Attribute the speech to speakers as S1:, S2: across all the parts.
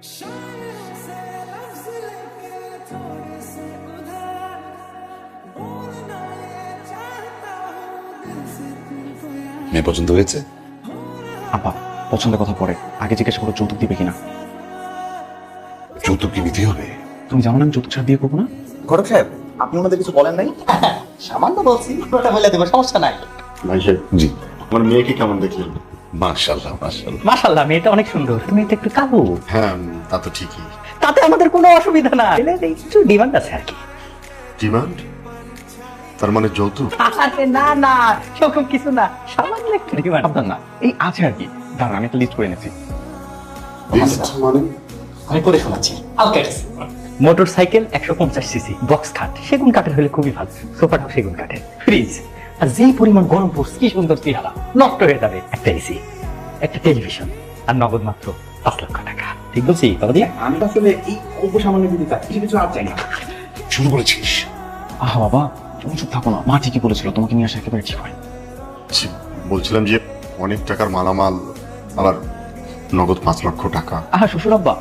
S1: মেয়ে পছন্দ হয়েছে?
S2: আপা পছন্দের কথা পরে, আগে জিজ্ঞাসা করো যৌতুক দিবে কিনা।
S1: যৌতুক কি নিতে হবে?
S2: তুমি জানো না আমি যৌতুক ছাড়া বিয়ে করবো না।
S3: ঘটক সাহেব, আপনি ওনাদের কিছু বলেন নাই? সামান্য বলছি, ওটা বলে দেবো, সমস্যা নাই।
S4: ভাই সাহেব,
S1: জি।
S4: আমার মেয়েকে কেমন দেখলেন?
S1: মাশাআল্লাহ মাশাআল্লাহ।
S5: মাশাআল্লাহ, মেয়েটা অনেক সুন্দর। মেয়েটা একটু কাবু,
S4: হ্যাঁ, তা তো ঠিকই।
S5: তাতে আমাদের কোনো অসুবিধা নাই। একটু ডিমান্ড আছে আর কি।
S4: ডিমান্ড? তার মানে যৌতুক?
S5: আরে না না, সেরকম কিছু না, সামান্য একটু ডিমান্ড।
S2: সাবধান না, এই আছে আর কি। দাঁড়া আমি একটা লিস্ট করে এনেছি।
S4: লিস্ট মানে?
S3: আমি পরে শোনাচ্ছি।
S5: মোটর সাইকেল 150 সিসি, বক্স খাট সেগুন কাঠের হলে খুবই ভালো, সোফাটাও সেগুন কাঠের, ফ্রিজ, আর যে পরিমাণ গরম পড়ছে কি সুন্দর চেহারা, নষ্ট হয়ে যাবে, একটা এসি, একটা টেলিভিশন, আর নগদ মাত্র 5 লক্ষ টাকা। ঠিক বলছি বাবা দিয়ে?
S2: আমি তো আসলে এই অল্প সামান্য দিতে চাই, কিছু কিছু আর চাই না।
S1: শুরু করেছিস?
S2: আহা বাবা, তুমি চুপ থাকো না। মা ঠিকই বলেছিল, তোমাকে নিয়ে আসা একেবারে ঠিক হয়।
S4: বলছিলাম যে অনেক টাকার মালামাল, আবার নগদ 5 লক্ষ টাকা।
S2: আহা শ্বশুর আব্বা,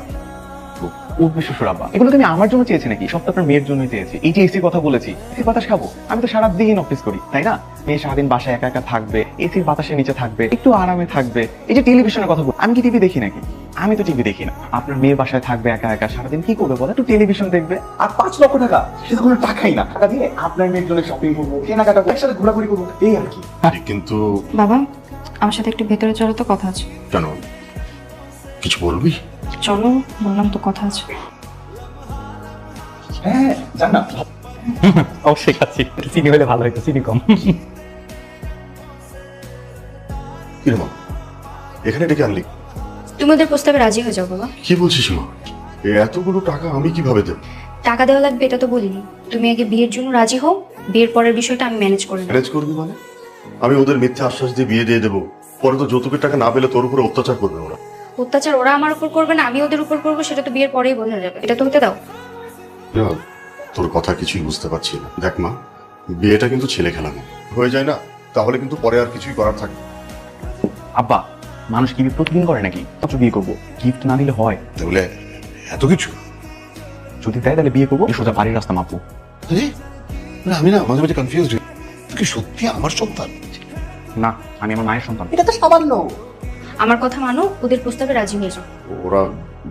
S2: উঠবে শ্বশুর আব্বা, এগুলো তুমি আমার জন্য চেয়েছি নাকি? সব তো আপনার মেয়ের জন্যই চেয়েছি। এই যে এসির কথা বলেছি, এসির বাতাস খাবো? আমি তো সারাদিন অফিস করি, তাই না? মেয়ে সারাদিন বাসায় একা একা থাকবে, এসির বাতাসের নিচে থাকবে, একটু আরামে থাকবে। এই যে টেলিভিশনের কথা বল, আমি কি টিভি দেখি নাকি? আমি তো টিভি দেখি না। আপনার মেয়ে বাসায় থাকবে একা একা, সারাদিন কি করবে বলে? একটু টেলিভিশন দেখবে। আর 5 লক্ষ টাকা, সেটা কোনো টাকাই না। টাকা দিয়ে আপনার মেয়ের জন্য শপিং করবো, কেনাকাটা করবো, একসাথে ঘোরাঘুরি করবো, এই আর কি।
S4: কিন্তু
S6: বাবা, আমার সাথে একটু ভেতরে চলো তো, কথা আছে।
S4: কেন, কিছু বলবি?
S6: চলো, বললাম তো, কথা আছে।
S2: হ্যাঁ জান না।
S5: অবশ্যই খাচ্ছি, চিনি হলে ভালো হতো, চিনি কম।
S4: কিরকম এখানে ডেকে আনলি?
S6: তুমি ওদের প্রস্তাবে রাজি হয়ে যাও বাবা।
S4: কি বলছিস মা? এতগুলো টাকা আমি কিভাবে দেব?
S6: টাকা দেওয়া লাগবে এটা তো বলিনি। তুমি আগে বিয়ের জন্য রাজি হও, বিয়ের পরের বিষয়টা আমি ম্যানেজ করে নেব।
S4: ম্যানেজ করবি মানে? আমি ওদের মিথ্যা আশ্বাস দিয়ে বিয়ে দিয়ে দেবো, পরে তো যৌতুকের টাকা না পেলে তোর উপরে অত্যাচার করবে ওরা।
S6: অত্যাচার ওরা আমার উপর করবে না, আমি ওদের উপর করবো, সেটা তো বিয়ের পরেই বোঝা যাবে। এটা তো হতে দাও।
S4: না, তোর কথা কিছুই বুঝতে পারছি না। দেখ মা, বিয়েটা কিন্তু ছেলে খেলা না, হয়ে যায় না তাহলে কিন্তু পরে আর কিছুই করার থাকে।
S2: আব্বা, মানুষ কি বিয়ে প্রতিদিন করে নাকি? কত বিয়ে করবো, গিফট না দিলে হয়?
S1: তাহলে এত কিছু?
S2: যদি দেয় তাহলে বিয়ে করবো, সোজা বাড়ির রাস্তা মাপবো।
S1: আরে না, আমি না মাঝে মাঝে কনফিউজ হই। তুই কি সত্যি আমার সন্তান?
S2: না, আমি আমার মায়ের সন্তান।
S3: এটা তো সামান্য।
S6: আমার কথা মানো, ওদের প্রস্তাবে রাজি হয়ে যাও।
S4: ওরা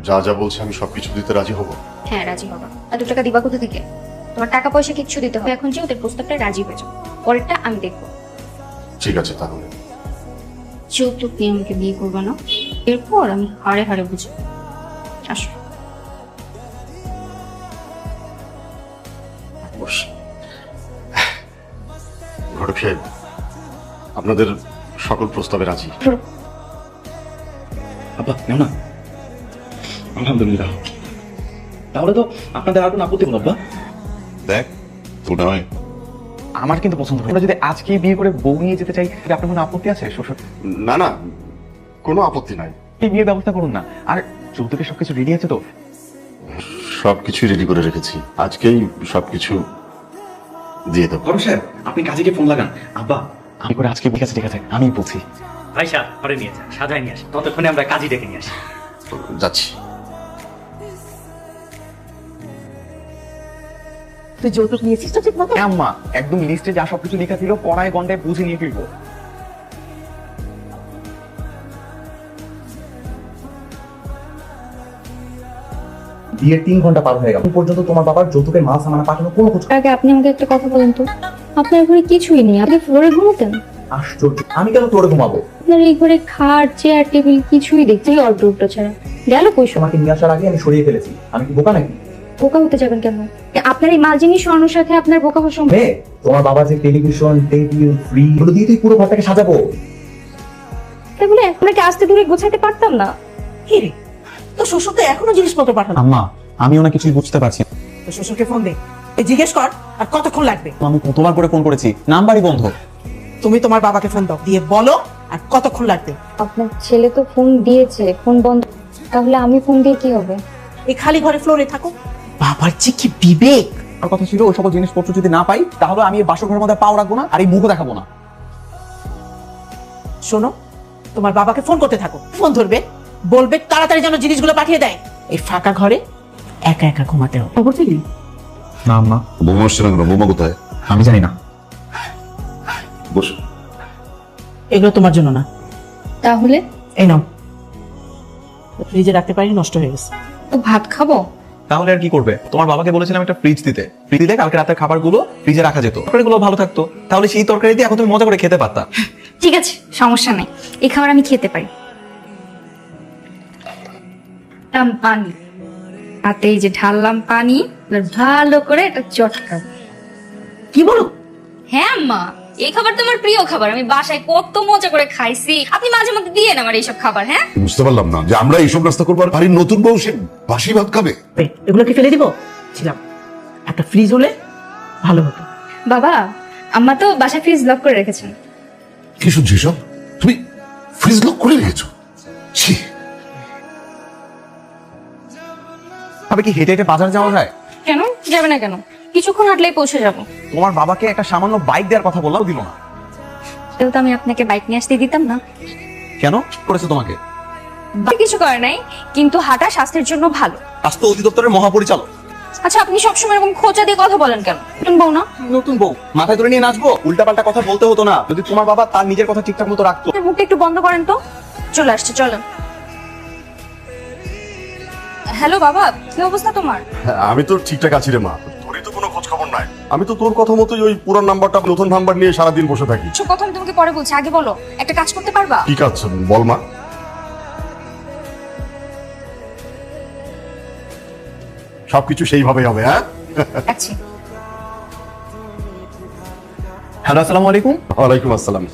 S4: যা যা বলছে আমি সবকিছু দিতে রাজি হব।
S6: হ্যাঁ, রাজি হবা। এত টাকা দিবা কোথা থেকে? তোমার টাকা পয়সা কিচ্ছু দিতে হবে। এখন যে ওদের প্রস্তাবটা রাজি হয়ে যাও, পরেরটা আমি দেখবো।
S4: ঠিক আছে তাহলে।
S6: যৌতুক নিয়ে আমাকে বিয়ে করবো না, এরপর আমি হাড়ে হাড়ে বুঝবো। আসো।
S4: ঘটক সাহেব, আপনাদের সকল প্রস্তাবে রাজি।
S2: আব্বা নেও না। আলহামদুলিল্লাহ, তাহলে তো আপনাদের আর কোনো আপত্তি নেই আব্বা।
S1: দেখ তোর নয়,
S2: আমার কিন্তু পছন্দ হয়। আমরা যদি আজকে বিয়ে করে বউ নিয়ে যেতে চাই, তাহলে আপনার কোনো আপত্তি আছে শ্বশুর?
S4: না না, কোনো আপত্তি নাই।
S2: এই বিয়ের ব্যবস্থা করুন না। আর যৌতুকে সবকিছু রেডি আছে তো?
S4: সবকিছু রেডি করে রেখেছি, আজকেই সবকিছু দিয়ে দেবো।
S2: বড় সাহেব, আপনি কাজীকে ফোন লাগান। আব্বা আমি করে আজকে ঠিক আছে, ঠিক আছে, আমি বলছি।
S5: ভাই সাহেব ঘরে নিয়ে যান, সাজায় নিয়ে আসি, ততক্ষণে আমরা কাজী ডেকে নিয়ে আসি।
S4: যাচ্ছি।
S3: তুই যৌতুক নিয়েছিস তো ঠিক মতো?
S2: হ্যাঁ আম্মা, একদম লিস্টে যা সবকিছু লেখা ছিল পড়ায় গন্ডায় বুঝে নিয়ে ফিরবো।
S3: বিয়ের 3 ঘন্টা পার হয়ে গেল, এখন পর্যন্ত তোমার বাবার যৌতুকের মাল সামানা পাঠানো কোনো খোঁজ।
S6: আগে আপনি আমাকে একটা কথা বলেন তো, আপনার ঘরে কিছুই নেই, আপনি ফ্লোরে ঘুমোতেন?
S3: আশ্চর্য, আমি কেন তোরে ঘুমাবো?
S6: আপনার এই ঘরে খাট চেয়ার টেবিল কিছুই দেখছি, অল্পটা ছাড়া। গেল কই সব?
S3: তোমাকে নিয়ে আসার আগে আমি সরিয়ে ফেলেছি। আমি কি বোকা নাকি?
S6: বোকা হতে যাবেন কেন? আপনার এই মাল জিনিস স্বর্ণর সাথে আপনার বোকা হওয়া সম্ভব?
S3: মেয়ে, তোমার বাবা যে টেলিভিশন, টেবিল, ফ্রি এগুলো দিয়ে তুই পুরো ঘরটাকে সাজাবো?
S6: তাই বলে আপনাকে আস্তে দূরে গোছাতে পারতাম না?
S7: কি রে, তো শ্বশুর তো এখনো জিনিসপত্র পাঠানো।
S2: আম্মা আমিও না কিছুই বুঝতে পারছি না।
S7: তো শ্বশুরকে ফোন দে, এই জিজ্ঞেস কর আর কতক্ষণ লাগবে।
S2: আমি কতবার করে ফোন করেছি, নাম্বারই বন্ধ।
S7: তুমি তোমার বাবাকে ফোন দাও, দিয়ে বলো আর কতক্ষণ লাগবে।
S6: আপনার ছেলে তো ফোন দিয়েছে, ফোন বন্ধ, তাহলে আমি ফোন দিয়ে কি হবে?
S7: এই খালি ঘরে ফ্লোরে থাকো। বাবার যে কি বিবেক।
S2: আর কথা ছিল ওই সকল জিনিসপত্র যদি না পাই, তাহলে আমি এই বাসর ঘরের মধ্যে পাও রাখবো না, আর এই মুখও দেখাবো না।
S7: শোনো, তোমার বাবাকে ফোন করতে থাকো, ফোন ধরবে, বলবে তাড়াতাড়ি যেন জিনিসগুলো পাঠিয়ে দেয়। এই ফাঁকা ঘরে একা একা ঘুমাতে হবে খবর পেলি?
S2: না আম্মা,
S1: বৌমা আসছে না কেন? বৌমা কোথায়?
S2: আমি জানি না।
S1: বসো।
S7: এগুলো তোমার জন্য না,
S6: তাহলে
S7: এই নাও। ফ্রিজে রাখতে পারি, নষ্ট হয়ে গেছে।
S6: তো ভাত খাবো?
S2: তাহলে আর কি করবে? তোমার বাবাকে বলেছিলাম একটা ফ্রিজ দিতে, ফ্রিজ দিলে কালকে রাতের খাবারগুলো ফ্রিজে রাখা যেত, তরকারিগুলো ভালো থাকতো। তাহলে সেই তরকারি দিয়ে এখন তুমি মজা করে খেতে পারতা।
S6: ঠিক আছে, সমস্যা নেই, এই খাবার আমি খেতে পারি। পানি হাতে এই যে ঢাললাম পানি, এবার ভালো করে এটা চটকাবো।
S7: কি বলো?
S6: হ্যাঁ আম্মা, এই খাবার তো আমার প্রিয় খাবার, আমি বাসায় কত মজা করে খাইছি। আপনি মাঝে মধ্যে দিয়েন আমার এইসব খাবার। হ্যাঁ,
S1: বুঝতে পারলাম না যে আমরা এইসব রাস্তা করবো আর বাড়ির নতুন বউ সে বাসি ভাত খাবে।
S7: এগুলো কি ফেলে দিব? ছিলাম একটা ফ্রিজ হলে ভালো হতো।
S6: বাবা আম্মা তো বাসায় ফ্রিজ লক করে রেখেছেন।
S1: কি শুনছি সব? তুমি ফ্রিজ লক করে রেখেছো? ছি।
S2: তবে কি হেঁটে হেঁটে বাজার যাওয়া যায়?
S6: কেন যাবে না? কেন, কিছুক্ষণ হাঁটলেই পৌঁছে যাবো।
S2: তোমার বাবাকে একটা সামান্য বাইক দেওয়ার কথা বললাও দিল না।
S6: তাহলে তো আমি আপনাকে বাইক নিয়ে আসতে দিতাম না।
S2: কেন করেছে তোমাকে?
S6: কিছু করে নাই, কিন্তু হাঁটা স্বাস্থ্যের জন্য ভালো।
S2: স্বাস্থ্য অধিদপ্তরের মহাপরিচালক।
S6: আচ্ছা, আপনি সবসময় এরকম খোঁচা দিয়ে কথা বলেন কেন? নতুন বউ না?
S2: নতুন বউ মাথায় ধরে নিয়ে নাচবো? উল্টাপাল্টা কথা বলতে হতো না যদি তোমার বাবা তার নিজের কথা ঠিকঠাক মতো রাখতো।
S6: আপনার মুখটা একটু বন্ধ করেন তো। চলে আসছে, চলেন। হ্যালো বাবা, কি অবস্থা তোমার?
S4: আমি তো ঠিকঠাক আছি রে মা, তোরই তো কোনো খোঁজ খবর নাই। আমি তো তোর কথা মতোই ওই পুরান নাম্বারটা নতুন নাম্বার নিয়ে সারাদিন বসে থাকি।
S6: সব কথা আমি তোমাকে পরে বলছি, আগে বলো একটা কাজ করতে পারবা?
S4: কি কাজ বল মা। সবকিছু সেইভাবেই হবে। হ্যাঁ,
S6: আচ্ছা।
S2: হ্যালো, আসসালামু আলাইকুম।
S4: ওয়ালাইকুম আসসালাম।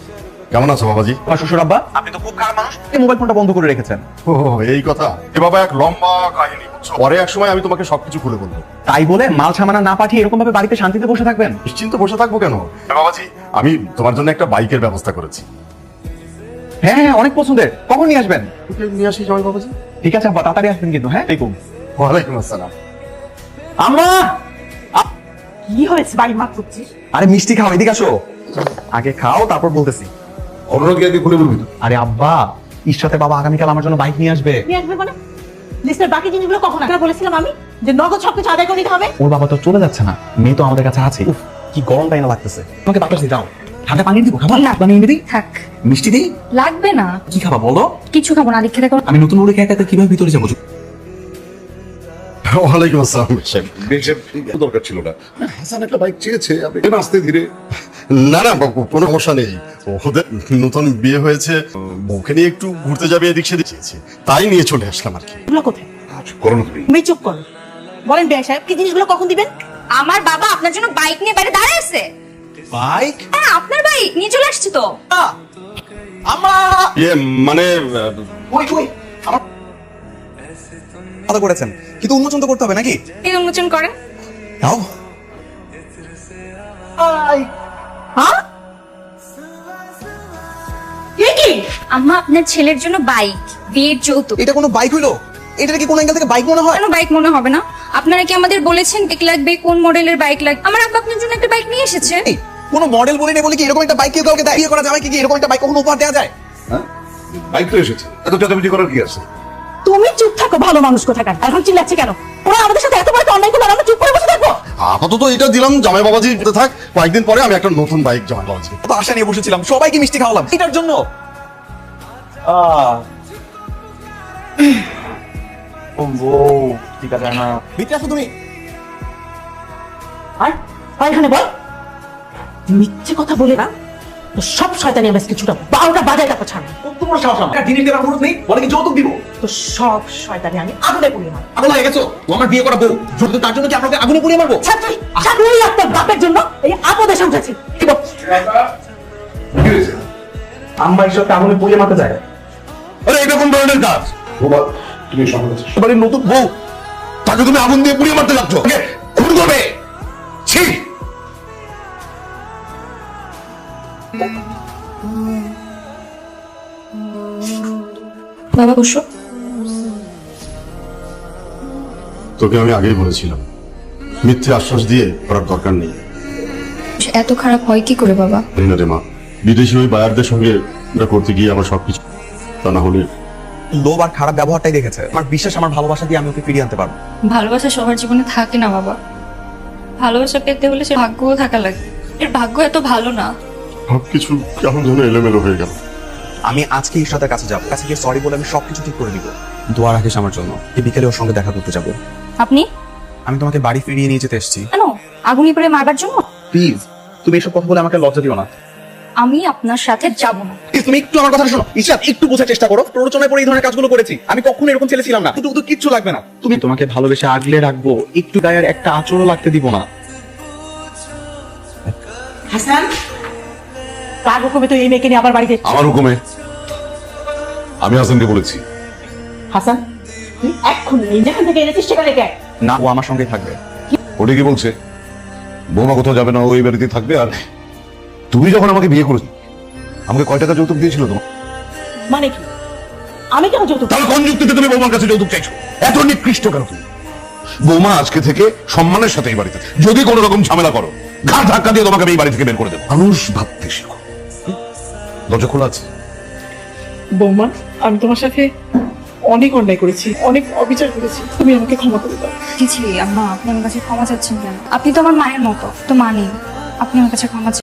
S4: কেমন আছো বাবাজি?
S2: আমার শ্বশুর আব্বা, আপনি তো খুব খারাপ মানুষ, এই মোবাইল ফোনটা বন্ধ করে রেখেছেন।
S4: ও এই কথা। এ বাবা এক লম্বা কাহিনী, বুঝছো? পরে এক সময় আমি তোমাকে সবকিছু খুলে বলবো।
S2: তাই বলে মাল সামানা না পাঠিয়ে এরকম ভাবে বাড়িতে শান্তিতে বসে থাকবেন?
S4: নিশ্চিন্ত বসে থাকবো কেন বাবাজি? আমি তোমার জন্য একটা বাইকের ব্যবস্থা করেছি।
S2: হ্যাঁ হ্যাঁ, অনেক পছন্দের। কখন নিয়ে আসবেন?
S4: ওকে নিয়ে আসি জামাই বাবাজি।
S2: ঠিক আছে আব্বা, তাড়াতাড়ি আসবেন কিন্তু। হ্যাঁ, দেখুন।
S4: ওয়ালাইকুম আসসালাম।
S2: আম্মা,
S7: কি হয়েছে? বাড়ি মাত করছিস?
S2: আরে মিষ্টি খাও, এদিকে আসো। আগে খাও, তারপর বলতেছি।
S1: অন্য কি আগে খুলে বলবি তো?
S2: আরে আব্বা, ঈশ্বরের বাবা আগামীকাল আমার জন্য বাইক নিয়ে আসবে।
S7: নিয়ে আসবে মানে? লিস্টের বাকি জিনিসগুলো কখন আসবে বলেছিলাম আমি, যে নগদ সবকিছু আদায় করে নিতে হবে।
S2: ওর বাবা তো চলে যাচ্ছে না, মেয়ে তো আমাদের কাছে আছে। উফ, কি গরম তাই না লাগতেছে। তোমাকে বাতাস দিই, দাও। ঠান্ডা পানি দিব, খাবার না পানি এনে দিই,
S6: থাক,
S2: মিষ্টি দিই।
S6: লাগবে না।
S2: কি খাবা বলো?
S6: কিছু খাবো না, লিখে দেখো।
S2: আমি নতুন বউকে একা একা কিভাবে ভিতরে যাবো?
S4: ওয়ালাইকুম আসসালাম।
S1: বেশের দরকার ছিল না। হাসান একটা বাইক চেয়েছে, আপনি আস্তে ধীরে।
S4: না না বাবু, কোনো সমস্যা নেই। ওদের নতুন বিয়ে হয়েছে, বউকে নিয়ে একটু ঘুরতে যাবে এদিক সেদিক চেয়েছে, তাই নিয়ে চলে আসলাম আর কি।
S7: এগুলো কোথায়?
S1: করো না তুমি।
S7: তুমি চুপ করো। বলেন বেয়া সাহেব, কি জিনিসগুলো কখন দিবেন?
S6: আমার বাবা আপনার জন্য বাইক নিয়ে বাইরে দাঁড়ায় আছে।
S2: বাইক?
S6: হ্যাঁ, আপনার বাইক নিয়ে চলে আসছে তো।
S2: আম্মা,
S4: ইয়ে মানে
S2: ওই ওই আমার কথা করেছেন, কিন্তু উন্মোচন তো করতে হবে নাকি?
S6: এই উন্মোচন করেন।
S2: দাও।
S7: হ্যাঁ? এ কি?
S6: আম্মা, আপনার ছেলের জন্য বাইক, বিয়ের যৌতুক।
S2: এটা কোনো বাইক হইলো? এটা কি কোন অ্যাঙ্গেল থেকে বাইক মনে হয়?
S6: কেন বাইক মনে হবে না? আপনারা কি আমাদের বলেছেন বাইক লাগবে, কোন মডেলের বাইক লাগবে? আমার আব্বা আপনার জন্য একটা বাইক নিয়ে এসেছে।
S2: এই, কোনো মডেল বলে নেই বলে কি এরকম একটা বাইক কেউ কাউকে দেয়? বিয়ে করা যাবে কি এরকম একটা বাইক কখনো উপহার দেওয়া যায়?
S1: হ্যাঁ, বাইক তো এসেছে, এত চেঁচামেচি করার কি আছে?
S7: তুমি চুপ থাকো, ভালো মানুষ কোথাকার। এখন চিল্লাচ্ছে কেন? ওরা আমাদের সাথে এত বড় একটা অন্যায় করলো, আর আমরা চুপ করে বসে থাকবো?
S4: আপাতত এটা দিলাম জামাই বাবাজি, থাক। কয়েকদিন পরে আমি একটা নতুন বাইক জামাই বাবাজি।
S2: তো আশা নিয়ে বসেছিলাম, সবাইকে মিষ্টি খাওয়ালাম এটার জন্য। ও ঠিক আছে না, ভিতরে আসো তুমি।
S7: আর আর এখানে বল, মিথ্যে কথা বলে না তো সব শয়তানি আমি আজকে ছুটাবো। 12টা বাজায় তারপর ছাড়বো।
S2: তোমার সাহস আমার জিনিস দেওয়ার অনুরোধ নেই, বলে কি যৌতুক দিব?
S7: তো সব শয়তানি আমি আগুনে পুড়িয়ে মারবো।
S2: আগুন লাগে গেছো, ও আমার বিয়ে করা বউ, শুধু তার জন্য কি আপনাকে আগুনে পুড়িয়ে মারবো?
S7: ছাত্রী ছাত্রী আপনার বাপের জন্য এই আপদে সামলাচ্ছি।
S1: কি হয়েছে?
S2: আম্মা ঈশ্বরকে আগুনে পুড়িয়ে মারতে যায়?
S4: আরে এটা কোন ধরনের কাজ?
S1: বৌমা, তুমি সামলাচ্ছ।
S4: বাড়ির নতুন বউ, তাকে তুমি আগুন দিয়ে পুড়িয়ে মারতে যাচ্ছ? ওকে, খুন করবে। ছি।
S6: বাবা বসো।
S4: তোকে আমি আগেই বলেছিলাম, মিথ্যে আশ্বাস দিয়ে করার দরকার নেই।
S6: এত খারাপ হয় কি করে বাবা?
S4: জানি না রে মা, বিদেশি ওই বায়ারদের সঙ্গে এটা করতে গিয়ে আমার সবকিছু, তা না হলে
S3: লোভ আর খারাপ ব্যবহারটাই দেখেছে। আমার বিশ্বাস, আমার ভালোবাসা দিয়ে আমি ওকে ফিরিয়ে আনতে পারবো।
S6: ভালোবাসা সবার জীবনে থাকে না বাবা। ভালোবাসা পেতে হলে সে ভাগ্যও থাকা লাগে। এর ভাগ্য এত ভালো না।
S4: সবকিছু কেমন যেন এলোমেলো হয়ে গেল।
S3: আমি আজকে ইশরাতের কাছে যাবো, কাছে গিয়ে সরি বলে আমি সবকিছু ঠিক করে দিব। দোয়া রাখিস আমার জন্য। এই বিকেলে ওর সঙ্গে দেখা করতে যাবো।
S6: আপনি
S3: আমি তোমাকে বাড়ি ফিরিয়ে নিয়ে যেতে এসেছি।
S6: কেন আগুনি করে মারবার জন্য?
S3: প্লিজ, তুমি এসব কথা বলে আমাকে লজ্জা দিও না।
S6: আমি আপনার সাথে যাব না।
S3: প্লিজ, তুমি একটু আমার কথা শোনো। ইশরাত, একটু বোঝার চেষ্টা করো। প্ররোচনায় পড়ে এই ধরনের কাজগুলো করেছি। আমি কখনো এরকম ছেলে ছিলাম না। কিন্তু কিচ্ছু লাগবে না। তুমি তোমাকে ভালোবেসে আগলে রাখবো, একটু গায়ের একটা আঁচড়ও লাগতে দিব না।
S7: হাসান, কার হুকুমে তুই এই মেয়েকে নিয়ে আবার বাড়িতে এসেছিস?
S1: আমার হুকুমে আমি হাসানকে বলেছি।
S7: হাসান, তুই এক্ষুনি যেখান থেকে এনেছিস সেখানে কে?
S3: না, ও আমার সঙ্গেই থাকবে।
S1: ওটা কি বলছে? বৌমা কোথাও যাবে না, ওই বাড়িতে থাকবে। আর তুমি যখন আমাকে বিয়ে করেছো, আমাকে কয় টাকা যৌতুক দিয়েছিল তোমার?
S7: মানে কি? আমি কেন যৌতুক?
S1: তাহলে কোন যুক্তিতে তুমি বৌমার কাছে যৌতুক চাইছো? এত নিকৃষ্ট কেন তুমি? বৌমা আজকে থেকে সম্মানের সাথে এই বাড়িতে, যদি কোনো রকম ঝামেলা করো, ঘাট ধাক্কা দিয়ে তোমাকে আমি এই বাড়ি থেকে বের করে দেবো। মানুষ ভাবতে শিখো। দরজা খোলা আছে।
S8: বৌমা, আমি তোমার সাথে অনেক অন্যায় করেছি, অনেক অবিচার করেছি, তুমি আমাকে ক্ষমা করে দাও।
S6: জি আম্মা, আপনি আমার কাছে ক্ষমা চাচ্ছেন কেন? আপনি তো আমার মায়ের মতো, তো মানি। আপনি আমার কাছে ক্ষমা